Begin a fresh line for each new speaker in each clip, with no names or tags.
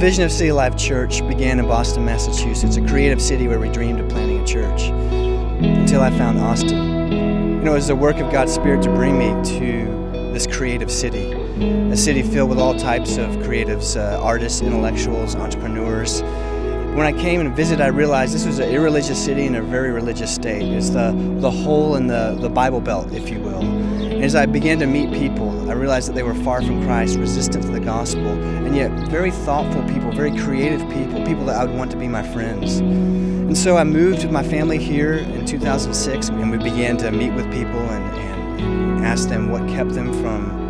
vision of City Life Church began in Boston, Massachusetts, a creative city where we dreamed of planting a church, until I found Austin. You know, it was the work of God's Spirit to bring me to this creative city, a city filled with all types of creatives, artists, intellectuals, entrepreneurs. When I came and visited, I realized this was an irreligious city in a very religious state. It's the hole in the Bible Belt, if you will. And as I began to meet people, I realized that they were far from Christ, resistant to the gospel, and yet very thoughtful people, very creative people that I would want to be my friends. And so I moved with my family here in 2006, and we began to meet with people and ask them what kept them from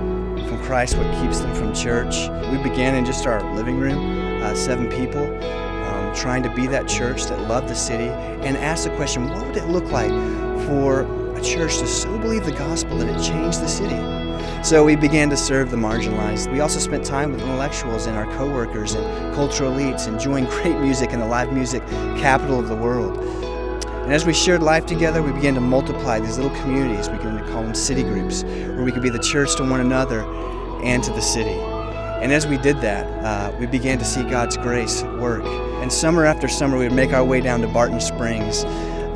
Christ, what keeps them from church. We began in just our living room, 7 people, trying to be that church that loved the city, and asked the question, what would it look like for a church to so believe the gospel that it changed the city? So we began to serve the marginalized. We also spent time with intellectuals and our co-workers and cultural elites, enjoying great music in the live music capital of the world. And as we shared life together, we began to multiply these little communities. We began to call them city groups, where we could be the church to one another and to the city. And as we did that, we began to see God's grace work. And summer after summer, we would make our way down to Barton Springs,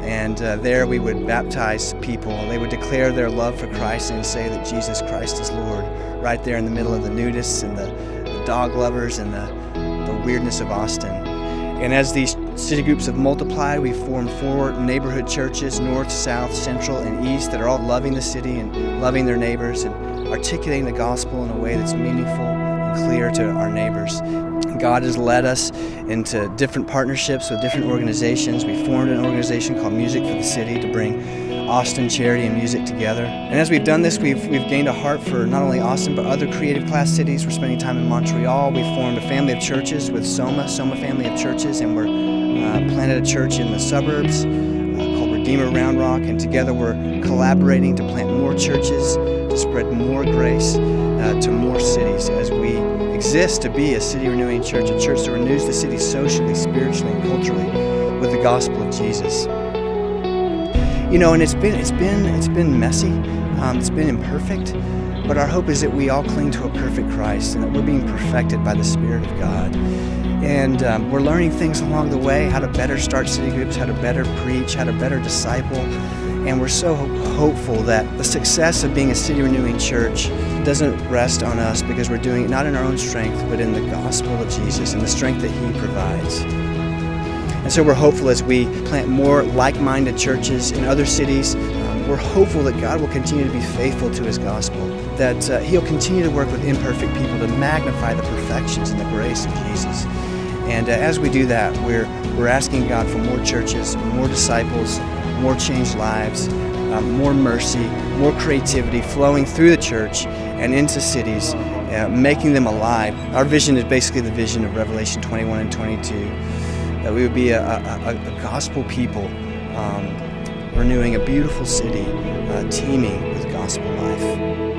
and there we would baptize people. They would declare their love for Christ and say that Jesus Christ is Lord, right there in the middle of the nudists and the dog lovers and the weirdness of Austin. And as these city groups have multiplied, we formed 4 neighborhood churches, north, south, central, and east, that are all loving the city and loving their neighbors and articulating the gospel in a way that's meaningful and clear to our neighbors. God has led us into different partnerships with different organizations. We formed an organization called Music for the City to bring Austin, charity, and music together. And as we've done this, we've gained a heart for not only Austin, but other creative class cities. We're spending time in Montreal. We formed a family of churches with Soma family of churches, and we're planted a church in the suburbs called Redeemer Round Rock, and together we're collaborating to plant more churches, to spread more grace to more cities as we exist to be a city renewing church, a church that renews the city socially, spiritually, and culturally with the gospel of Jesus. You know, and it's been messy, it's been imperfect, but our hope is that we all cling to a perfect Christ and that we're being perfected by the Spirit of God. And we're learning things along the way, how to better start city groups, how to better preach, how to better disciple. And we're so hopeful that the success of being a city renewing church doesn't rest on us, because we're doing it not in our own strength, but in the gospel of Jesus and the strength that He provides. And so we're hopeful as we plant more like-minded churches in other cities. We're hopeful that God will continue to be faithful to His gospel, that He'll continue to work with imperfect people to magnify the perfections and the grace of Jesus. And as we do that, we're asking God for more churches, more disciples, more changed lives, more mercy, more creativity flowing through the church and into cities, making them alive. Our vision is basically the vision of Revelation 21 and 22, that we would be a gospel people, renewing a beautiful city, teeming with gospel life.